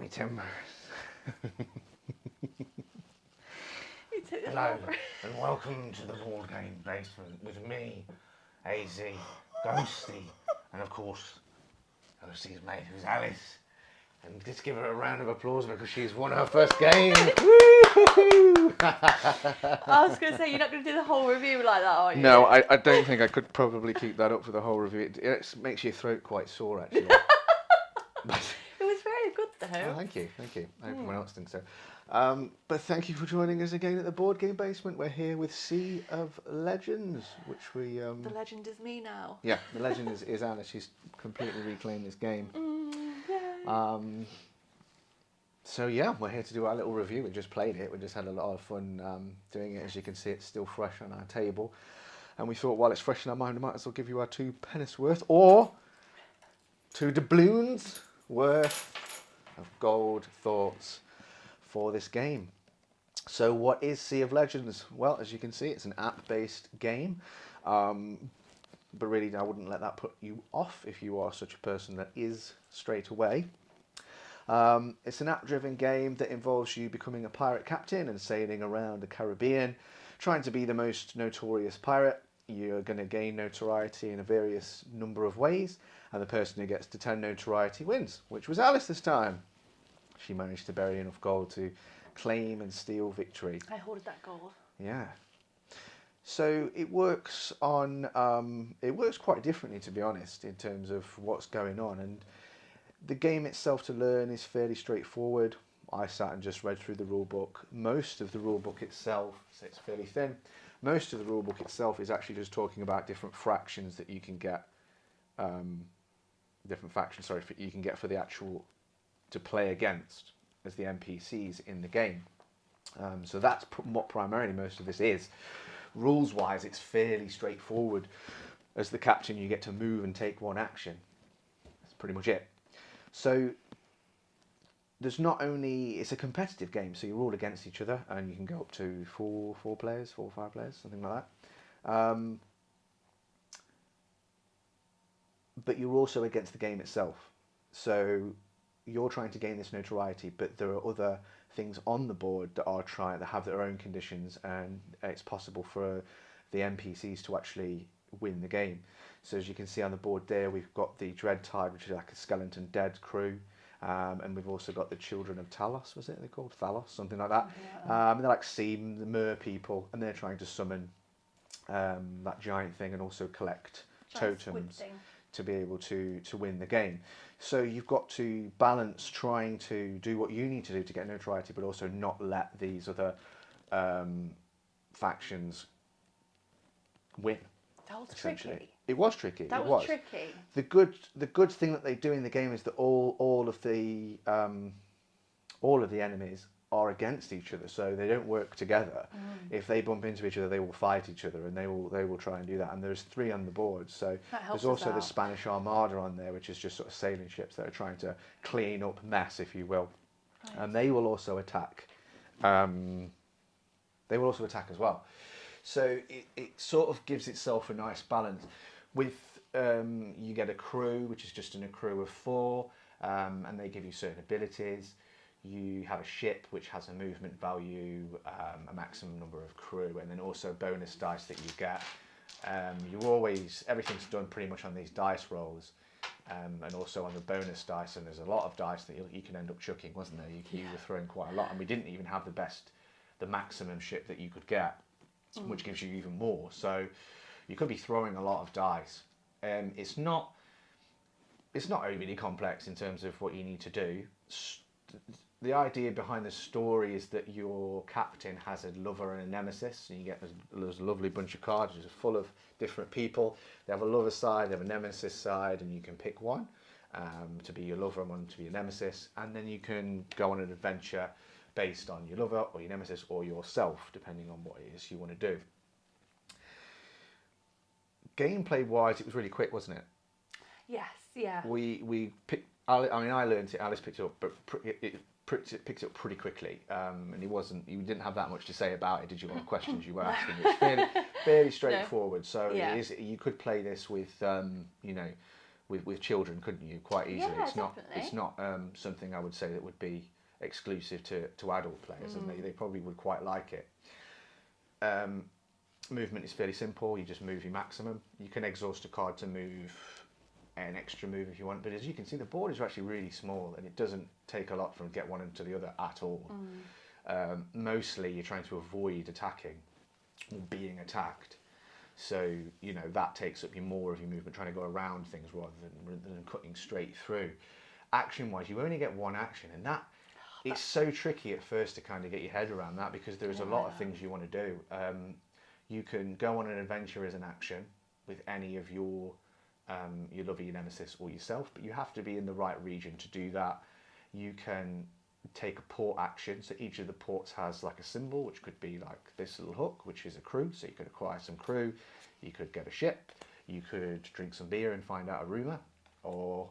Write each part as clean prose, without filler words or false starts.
me timbers. Hello, Hello, and welcome to the board game basement with me, AZ, Ghosty, and of course, Ghosty's mate, who's Alyce. And let's give her a round of applause because she's won her first game. Woo-hoo! I was going to say, you're not going to do the whole review like that, are you? No, I don't think I could probably keep that up for the whole review. It makes your throat quite sore, actually. It was very good, though. Oh, thank you. I hope everyone else thinks so. But thank you for joining us again at the Board Game Basement. We're here with Sea of Legends, which we... The legend is me now. Yeah, the legend is Anna. She's completely reclaimed this game. Yay. So yeah, we're here to do our little review. We just played it. We just had a lot of fun doing it. As you can see, it's still fresh on our table. And we thought, while it's fresh in our mind, we might as well give you our 2 pennies worth, or 2 doubloons worth of gold thoughts for this game. So what is Sea of Legends? Well, as you can see, it's an app-based game. But really, I wouldn't let that put you off if you are such a person that is straight away. It's an app-driven game that involves you becoming a pirate captain and sailing around the Caribbean, trying to be the most notorious pirate. You're going to gain notoriety in a various number of ways, and the person who gets to 10 notoriety wins, which was Alyce this time. She managed to bury enough gold to claim and steal victory. I hoarded that gold. Yeah. So it works on. It works quite differently, to be honest, in terms of what's going on. And the game itself to learn is fairly straightforward. I sat and just read through the rule book. Most of the rule book itself, so it's fairly thin. Most of the rule book itself is actually just talking about different fractions that you can get. You can get for the actual to play against as the NPCs in the game. So that's what primarily most of this is. Rules-wise, it's fairly straightforward. As the captain, you get to move and take one action. That's pretty much it. So there's not only... It's a competitive game, so you're all against each other, and you can go up to 4 or 5 players, something like that. But you're also against the game itself. So you're trying to gain this notoriety, but there are other things on the board that have their own conditions, and it's possible for the NPCs to actually win the game. So as you can see on the board there, we've got the Dreadtide, which is like a skeleton dead crew, and we've also got the Children of Talos, was it they're called? Thalos, something like that. They're like the mer people, and they're trying to summon that giant thing and also collect totems to be able to win the game. So you've got to balance trying to do what you need to do to get notoriety, but also not let these other factions win. That was tricky. It was tricky. That was tricky. The good thing that they do in the game is that all of the enemies are against each other, so they don't work together. If they bump into each other, they will fight each other, and they will try and do that. And there's 3 on the board, so there's also the Spanish Armada on there, which is just sort of sailing ships that are trying to clean up mess, if you will. Right. And they will also attack. They will also attack as well. So it sort of gives itself a nice balance. With you get a crew, which is just a crew of 4, and they give you certain abilities. You have a ship which has a movement value, a maximum number of crew, and then also bonus dice that you get. Everything's done pretty much on these dice rolls, and also on the bonus dice. And there's a lot of dice that you can end up chucking, wasn't there? You were throwing quite a lot, and we didn't even have the maximum ship that you could get, which gives you even more. So you could be throwing a lot of dice. It's not overly complex in terms of what you need to do. The idea behind the story is that your captain has a lover and a nemesis, and you get this lovely bunch of cards which are full of different people. They have a lover side, they have a nemesis side, and you can pick one to be your lover and one to be your nemesis, and then you can go on an adventure based on your lover or your nemesis or yourself, depending on what it is you want to do. Gameplay wise, it was really quick, wasn't it? Yes, yeah. We picked. I learned it. Alyce picked it up, but picked it up pretty quickly, and you didn't have that much to say about it, did you? On the questions you were asking, it's fairly straightforward. No. So it is. You could play this with with children, couldn't you? Quite easily. Yeah, It's not definitely. something I would say that would be exclusive to adult players, and they probably would quite like it. Movement is fairly simple. You just move your maximum. You can exhaust a card to move an extra move if you want, but as you can see, the borders are actually really small, and it doesn't take a lot from get one into the other at all. Mostly, you're trying to avoid attacking or being attacked. So, you know, that takes up more of your movement, trying to go around things rather than cutting straight through. Action-wise, you only get one action, and that it's so tricky at first to kind of get your head around that, because there's a lot of things you want to do. You can go on an adventure as an action with any of your lover, your nemesis, or yourself, but you have to be in the right region to do that. You can take a port action, so each of the ports has like a symbol, which could be like this little hook, which is a crew, so you could acquire some crew, you could get a ship, you could drink some beer and find out a rumour, or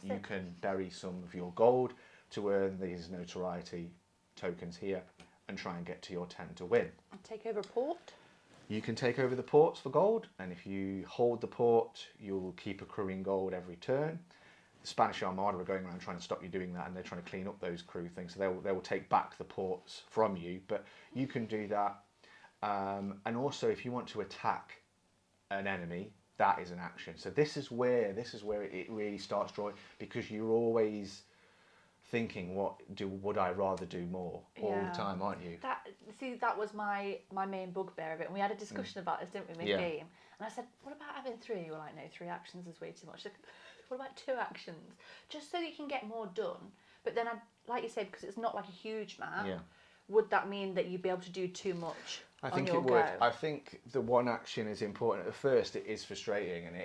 you can bury some of your gold to earn these notoriety tokens here and try and get to your tent to win. And take over a port. You can take over the ports for gold, and if you hold the port, you'll keep accruing gold every turn. The Spanish Armada are going around trying to stop you doing that, and they're trying to clean up those crew things, so they will take back the ports from you, but you can do that. And also, if you want to attack an enemy, that is an action. So this is where it really starts drawing, because you're always thinking, would I rather do more all the time, aren't you? That was my main bugbear of it, and we had a discussion about this, didn't we, mid-game? And I said, what about having 3? You were like, no, 3 actions is way too much. Like, what about 2 actions? Just so that you can get more done. But then, like you said, because it's not like a huge map, would that mean that you'd be able to do too much? I think it would. I think the one action is important. At first, it is frustrating, and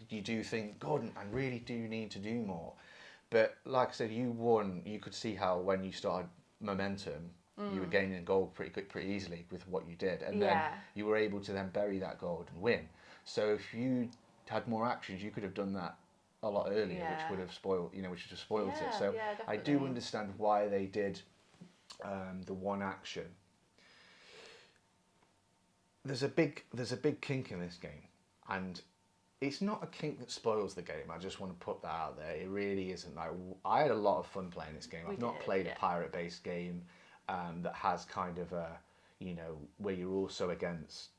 you do think, God, I really do need to do more. But like I said, you won. You could see how when you started momentum, you were gaining gold pretty easily with what you did, and then you were able to then bury that gold and win. So if you had more actions, you could have done that a lot earlier, which would have spoiled it. So I do understand why they did the one action. There's a big kink in this game, and it's not a kink that spoils the game. I just want to put that out there. It really isn't. Like, I had a lot of fun playing this game. I've not played a pirate-based game that has kind of a, where you're also against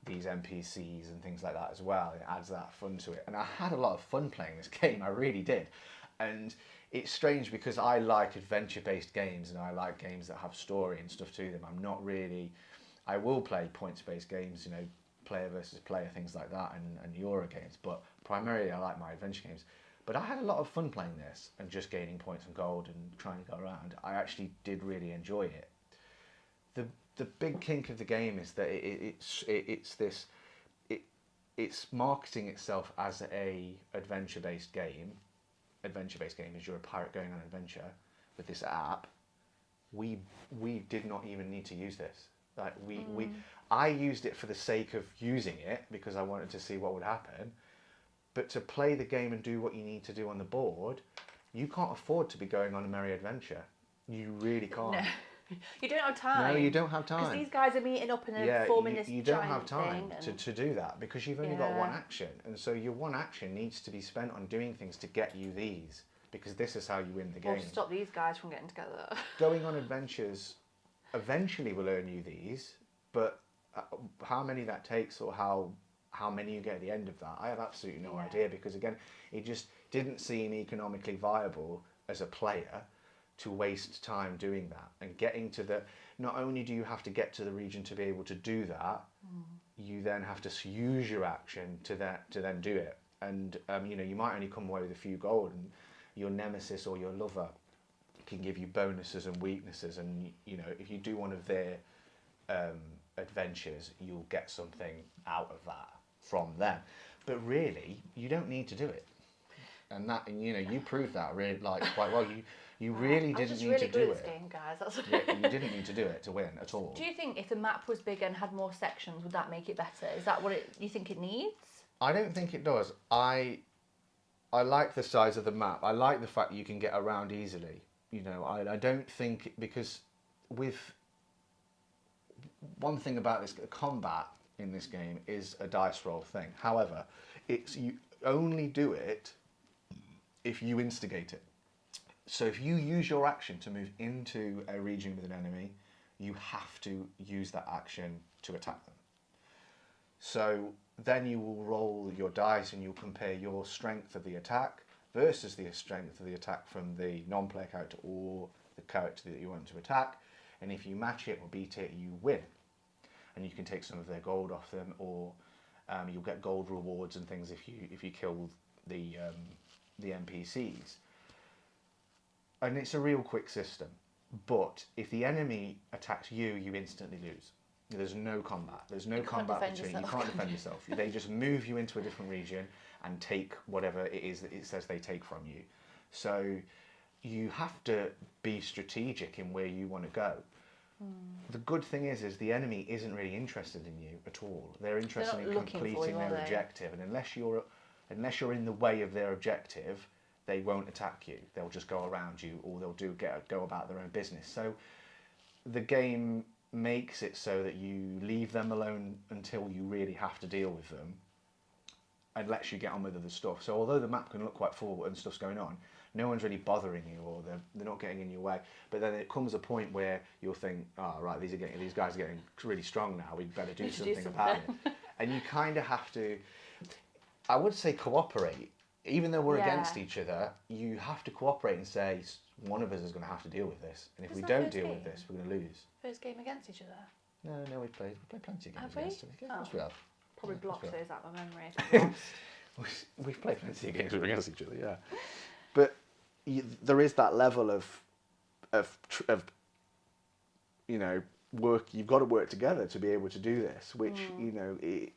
these NPCs and things like that as well. It adds that fun to it. And I had a lot of fun playing this game. I really did. And it's strange because I like adventure-based games, and I like games that have story and stuff to them. I'm not really... I will play points-based games, player versus player, things like that, and Euro games, but primarily I like my adventure games. But I had a lot of fun playing this and just gaining points and gold and trying to go around. I actually did really enjoy it. The big kink of the game is that it's marketing itself as a adventure-based game. Adventure-based game is you're a pirate going on an adventure. With this app, we did not even need to use this. Like I used it for the sake of using it because I wanted to see what would happen. But to play the game and do what you need to do on the board, you can't afford to be going on a merry adventure. You really can't. No. You don't have time. No, you don't have time. Because these guys are meeting up and forming this you don't giant have time thing to do that because you've only got one action. And so your one action needs to be spent on doing things to get you these, because this is how you win the game. Or to stop these guys from getting together. Going on adventures eventually will earn you these, but how many that takes or how many you get at the end of that, I have absolutely no idea, because again, it just didn't seem economically viable as a player to waste time doing that and getting to the... Not only do you have to get to the region to be able to do that, you then have to use your action to then do it. And you might only come away with a few gold, and your nemesis or your lover can give you bonuses and weaknesses, and if you do one of their adventures, you'll get something out of that from them. But really, you don't need to do it, and you proved that really quite well. You really didn't need to do it. Game, guys. That's you didn't need to do it to win at all. Do you think if the map was bigger and had more sections, would that make it better? Is that what you think it needs? I don't think it does. I like the size of the map. I like the fact that you can get around easily. I don't think, because with one thing about this combat in this game is a dice roll thing. However, It's you only do it if you instigate it. So if you use your action to move into a region with an enemy, you have to use that action to attack them. So then you will roll your dice and you'll compare your strength of the attack versus the strength of the attack from the non-player character or the character that you want to attack. And if you match it or beat it, you win. And you can take some of their gold off them, or you'll get gold rewards and things if you kill the NPCs. And it's a real quick system. But if the enemy attacks you, you instantly lose. There's no combat. There's no combat between. You can't defend yourself. They just move you into a different region and take whatever it is that it says they take from you. So you have to be strategic in where you want to go. The good thing is the enemy isn't really interested in you at all. They're interested in completing their objective, and unless you're in the way of their objective, they won't attack you. They'll just go around you, or they'll go about their own business. So the game makes it so that you leave them alone until you really have to deal with them, and lets you get on with other stuff. So although the map can look quite full and stuff's going on, no one's really bothering you, or they're not getting in your way. But then it comes a point where you'll think, oh, right, these guys are getting really strong now. We'd better do something about it. And you kind of have to, I would say, cooperate. Even though we're against each other, you have to cooperate and say, one of us is going to have to deal with this. And if we don't deal with this, we're going to lose. First game against each other? No, we played plenty of games against each other. Of course we have. Probably blocked those out of my memory. We've played plenty of games against each other, yeah. But there is that level of work. You've got to work together to be able to do this, which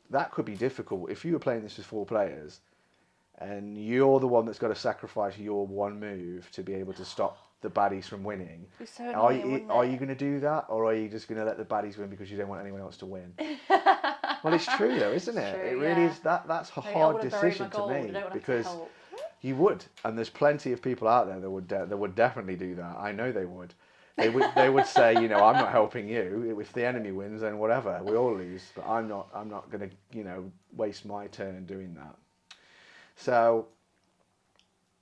that could be difficult if you were playing this with 4 players, and you're the one that's got to sacrifice your one move to be able to stop the baddies from winning. So annoying, are you going to do that, or are you just going to let the baddies win because you don't want anyone else to win? Well, it's true though, isn't it? True, it really is. That's a hard decision to make, because you would, and there's plenty of people out there that would definitely do that. I know they would. They would say, I'm not helping you. If the enemy wins, then whatever, we all lose. But I'm not going to waste my turn doing that. So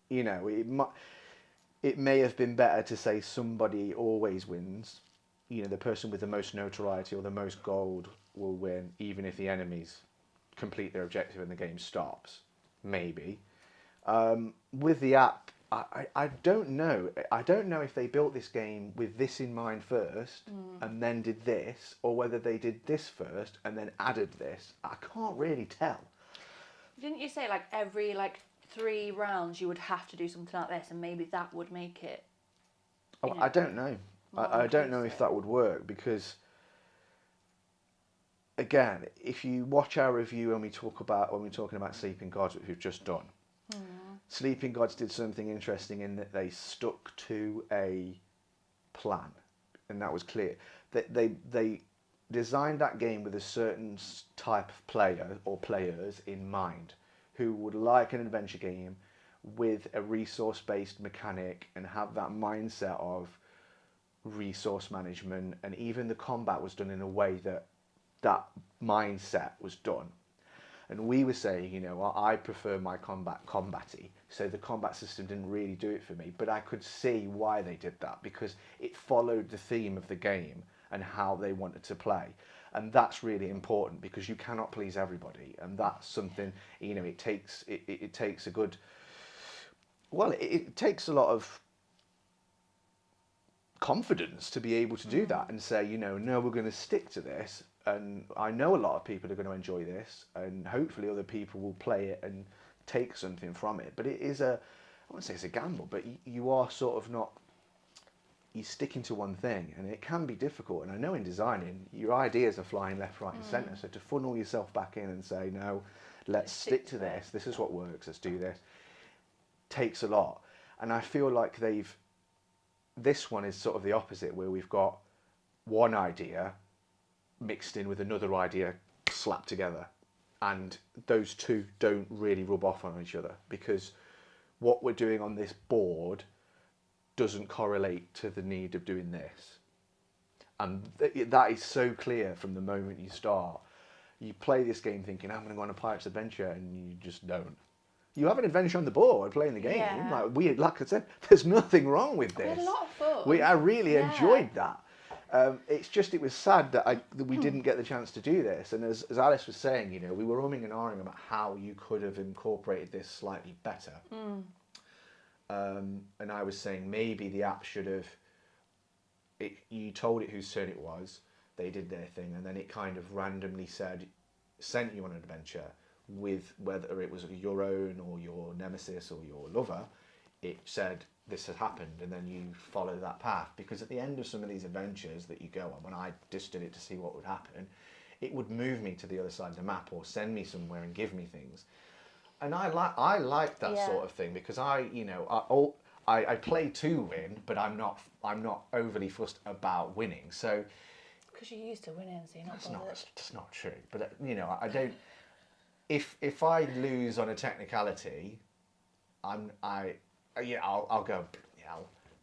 it may have been better to say somebody always wins. The person with the most notoriety or the most gold will win, even if the enemies complete their objective and the game stops. Maybe. With the app, I don't know. I don't know if they built this game with this in mind first and then did this, or whether they did this first and then added this. I can't really tell. Didn't you say every 3 rounds you would have to do something like this, and maybe that would make it? I don't know. I don't know if that would work, because again, if you watch our review when we're talking about Sleeping Gods, which we've just done, Sleeping Gods did something interesting in that they stuck to a plan, and that was clear. They designed that game with a certain type of player or players in mind, who would like an adventure game with a resource-based mechanic and have that mindset of resource management, and even the combat was done in a way that mindset was done. And we were saying, I prefer my combat-y, so the combat system didn't really do it for me, but I could see why they did that, because it followed the theme of the game and how they wanted to play. And that's really important, because you cannot please everybody, and that's something, it takes a good, it takes a lot of confidence to be able to do that and say, no, we're going to stick to this, and I know a lot of people are going to enjoy this, and hopefully other people will play it and take something from it. But it is I wouldn't say it's a gamble, but you are sort of not, you're sticking to one thing, and it can be difficult. And I know in designing, your ideas are flying left, right and centre, so to funnel yourself back in and say, no, let's stick to this, this is what works, let's do this, takes a lot. And I feel like this one is sort of the opposite, where we've got one idea mixed in with another idea slapped together, and those two don't really rub off on each other, because what we're doing on this board doesn't correlate to the need of doing this, and that is so clear from the moment you start. you play this game thinking, I'm going to go on a pirate's adventure, and you just don't. You have an adventure on the board playing the game. Yeah. Like I said, there's nothing wrong with We this. had a lot of fun. I really enjoyed that. It was sad that we didn't get the chance to do this. And as Alyce was saying, we were umming and ahhing about how you could have incorporated this slightly better. And I was saying maybe the app should have. You told it whose turn it was. They did their thing, and then it kind of randomly sent you on an adventure with whether it was your own or your nemesis or your lover. It said this has happened, and then you follow that path, because at the end of some of these adventures that you go on, when I just did it to see what would happen, it would move me to the other side of the map or send me somewhere and give me things, and I like that sort of thing, because I play to win, but I'm not overly fussed about winning. So because you're used to winning, so you're not bothered. That's not true. But I don't. If I lose on a technicality, I'll go,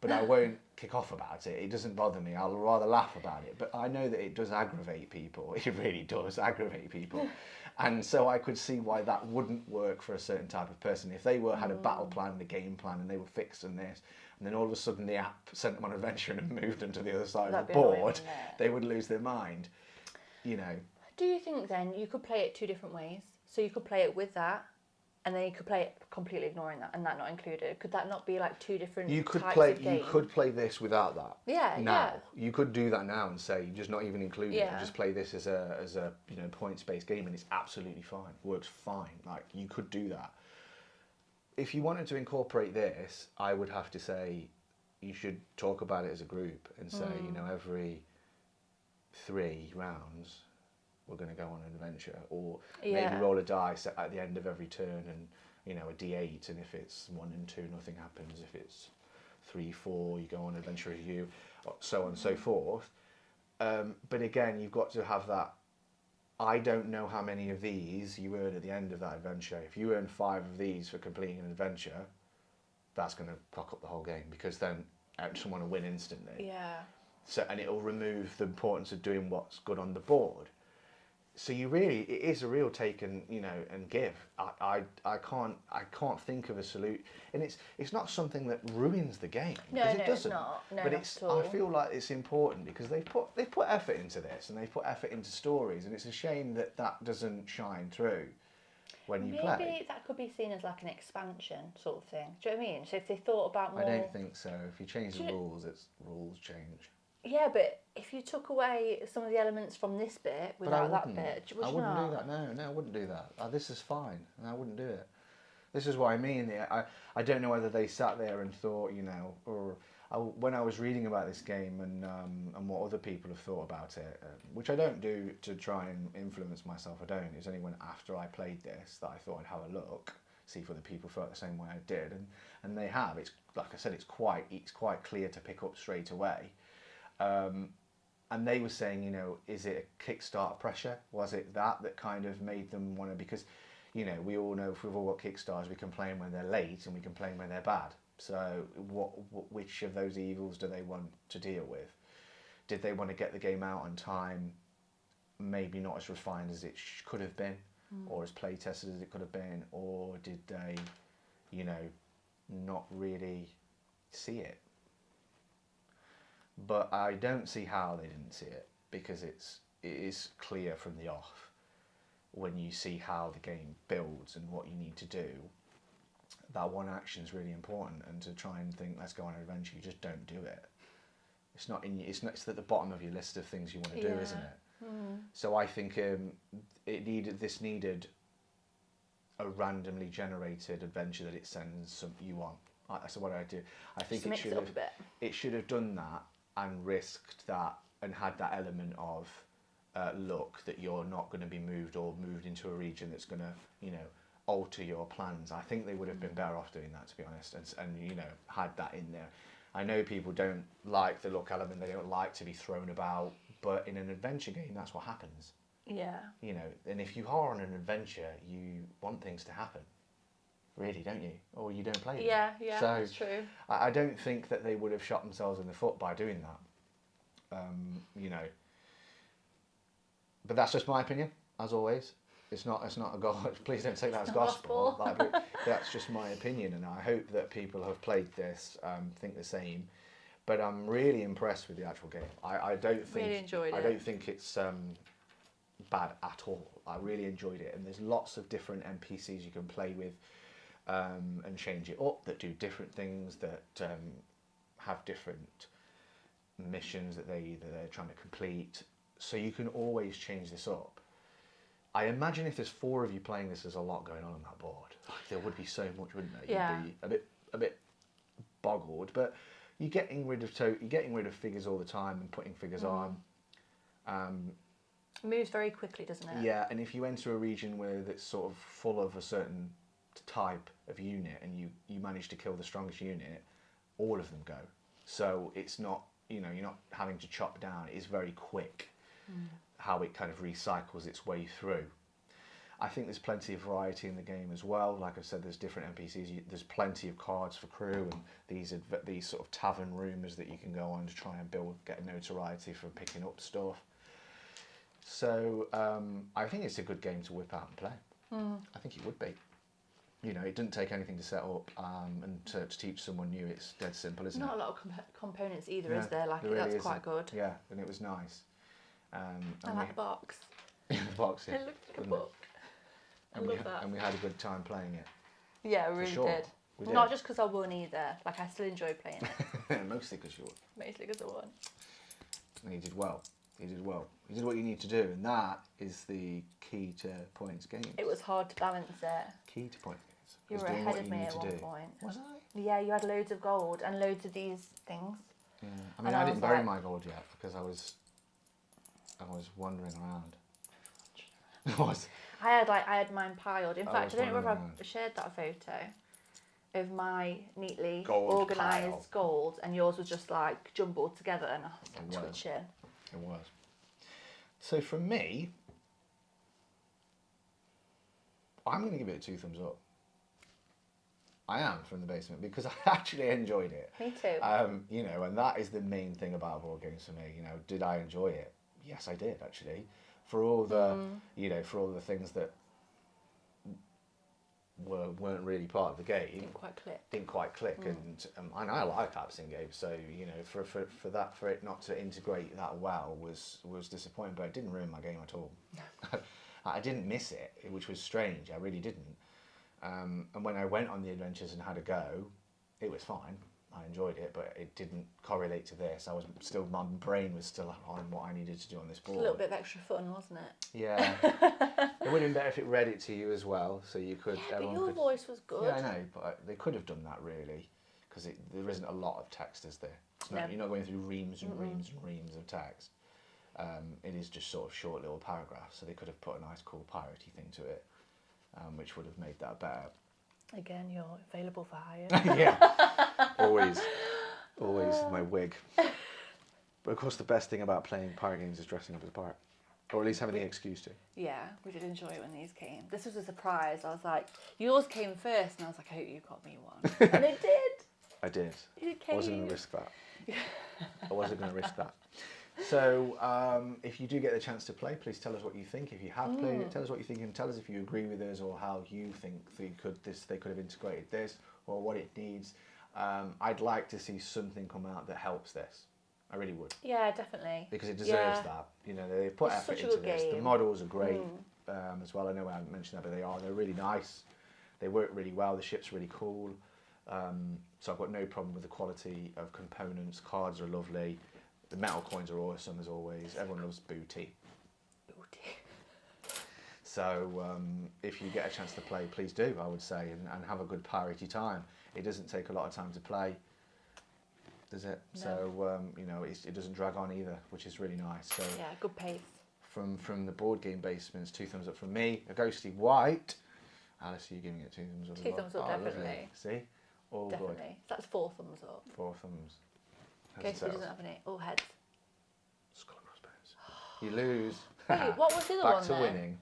but I won't kick off about it. It doesn't bother me. I'll rather laugh about it. But I know that it does aggravate people. It really does aggravate people. And so I could see why that wouldn't work for a certain type of person. If they had a battle plan and a game plan, and they were fixing this, and then all of a sudden the app sent them on an adventure and moved them to the other side of the board, they would lose their mind. Do you think then you could play it two different ways? So you could play it with that, and then you could play it completely ignoring that, and that not included. Could that not be like two different types of game? You could play this without that. Yeah, now you could do that now and say just not even include it. And just play this as a points-based game, and it's absolutely fine. Works fine. Like, you could do that. If you wanted to incorporate this, I would have to say you should talk about it as a group and say, every 3 rounds we're going to go on an adventure, or maybe roll a dice at the end of every turn, and a D8, and if it's 1 and 2, nothing happens. If it's 3, 4, you go on an adventure review, so on and so forth. But again, you've got to have that. I don't know how many of these you earn at the end of that adventure. If you earn 5 of these for completing an adventure, that's going to cock up the whole game, because then someone will win instantly. Yeah. So, and it'll remove the importance of doing what's good on the board. So it is a real take and give. I can't think of a solution, and it's not something that ruins the game. No, it doesn't. It's not. No, but not at all. I feel like it's important, because they put effort into this, and they put effort into stories, and it's a shame that doesn't shine through when you play. Maybe that could be seen as like an expansion sort of thing. Do you know what I mean? So if they thought about more. I don't think so. If you change the rules, rules change. Yeah, but if you took away some of the elements from this bit without that bit, I wouldn't do that. No, I wouldn't do that. This is fine, and I wouldn't do it. This is what I mean. I don't know whether they sat there and thought, or when I was reading about this game and what other people have thought about it, which I don't do to try and influence myself. I don't. It was only when after I played this that I thought I'd have a look, see if other people felt the same way I did, and they have. It's like I said, it's quite clear to pick up straight away. And they were saying, is it a Kickstarter pressure? Was it that kind of made them want to? Because, we all know if we've all got Kickstarters, we complain when they're late and we complain when they're bad. So which of those evils do they want to deal with? Did they want to get the game out on time, maybe not as refined as it could have been, or as play tested as it could have been, or did they, not really see it? But I don't see how they didn't see it, because it is clear from the off when you see how the game builds and what you need to do. That one action is really important, and to try and think let's go on an adventure, you just don't do it. It's not it's at the bottom of your list of things you want to do, isn't it? So I think this needed a randomly generated adventure that it sends you on. So what do I do? I think it should have done that and risked that and had that element of luck, that you're not going to be moved into a region that's going to alter your plans. I think they would have been better off doing that, to be honest, and had that in there. I know people don't like the luck element, they don't like to be thrown about, but in an adventure game that's what happens. Yeah. And if you are on an adventure, you want things to happen. Really, don't you? Or you don't play them. Yeah, so that's true. I don't think that they would have shot themselves in the foot by doing that. But that's just my opinion. as always. It's not a God. Please don't take that as Not gospel. gospel. That's just my opinion, and I hope that people who have played this think the same. But I'm really impressed with the actual game. I don't think Really enjoyed I it. don't think it's bad at all. I really enjoyed it, and there's lots of different NPCs you can play with and change it up that do different things that have different missions that they're trying to complete. So you can always change this up. I imagine if there's 4 of you playing this, there's a lot going on that board. There would be so much, wouldn't there? Yeah. You'd be a bit boggled, but you're getting rid of figures all the time and putting figures on. It moves very quickly, doesn't it? Yeah, and if you enter a region where it's sort of full of a certain type of unit and you manage to kill the strongest unit, all of them go. So it's not, you're not having to chop down. It is very quick how it kind of recycles its way through. I think there's plenty of variety in the game as well. Like I said, there's different NPCs. There's plenty of cards for crew, and these sort of tavern rumours that you can go on to try and get notoriety for picking up stuff. So I think it's a good game to whip out and play. I think it would be. It doesn't take anything to set up, and to teach someone new, it's dead simple, isn't it? Not a lot of components either, No, is there? Like there really that's isn't. quite good. Yeah, and it was nice. I like the box. The box. It looks like a doesn't it? book. I And love that. And we had a good time playing it. Yeah, we really sure. did. We did. Not just because I won either. Like I still enjoy playing it. Mostly because you won. Mostly because I won. And he did well. He did well. You did what you need to do, and that is the key to points games. It was hard to balance it. Key to points games. You is were doing ahead what of you me need at to one do. point. Was I? Yeah, you had loads of gold and loads of these things. Yeah. I mean, And I I didn't was bury like- my gold yet because I was wandering around. I was. I had mine piled. In I fact, was I don't know whether wondering I've shared that photo of my neatly Gold organised pile. gold, and yours was just like jumbled together, and I was It like was. twitching. It was. So for me, I'm going to give it 2 thumbs up. I am, from the basement, because I actually enjoyed it. Me too. And that is the main thing about board games for me. Did I enjoy it? Yes, I did actually. For all the, for all the things that weren't really part of the game, Didn't quite click. and I like absent games. So for it not to integrate that well was disappointing. But it didn't ruin my game at all. I didn't miss it, which was strange. I really didn't. And when I went on the adventures and had a go, it was fine. I enjoyed it, but it didn't correlate to this. My brain was still on what I needed to do on this board. A little bit of extra fun, wasn't it? Yeah. It would have been better if it read it to you as well, so you could. But everyone your could, voice was good. Yeah, I know, but they could have done that really, because there isn't a lot of text, is there? No. You're not going through reams and reams and reams of text. It is just sort of short little paragraphs, so they could have put a nice, cool piratey thing to it, which would have made that better. Again, you're available for hire. Yeah, always my wig. But of course, the best thing about playing pirate games is dressing up as a pirate, or at least having the excuse to. Yeah, we did enjoy it when these came. This was a surprise. I was like, yours came first, and I was like, I hope you got me one. And it did. I did. It I wasn't going to risk that. I wasn't going to risk that. So, if you do get the chance to play, please tell us what you think. If you have played it, tell us what you think, and tell us if you agree with us or how you think they could have integrated this or what it needs. I'd like to see something come out that helps this. I really would. Yeah, definitely. Because it deserves that. They've put It's effort such a into good this. The game. models are great as well. I know I haven't mentioned that, but they're really nice. They work really well. The ship's really cool. So I've got no problem with the quality of components. Cards are lovely. The metal coins are awesome as always. Everyone loves booty. So if you get a chance to play, please do, I would say, and have a good piratey time. It doesn't take a lot of time to play, does it? No. So it doesn't drag on either, which is really nice. So Yeah, good pace. from the board game basements, 2 thumbs up from me. A ghostly white. Alyce, are you giving it 2 thumbs up? 2 as well? thumbs up, Oh, lovely. definitely. See, all Definitely. good. So that's 4 thumbs up. 4 thumbs. Ghostly doesn't have any. All heads. Skull and crossbones. You lose. Wait, what was the other Back one to then? winning.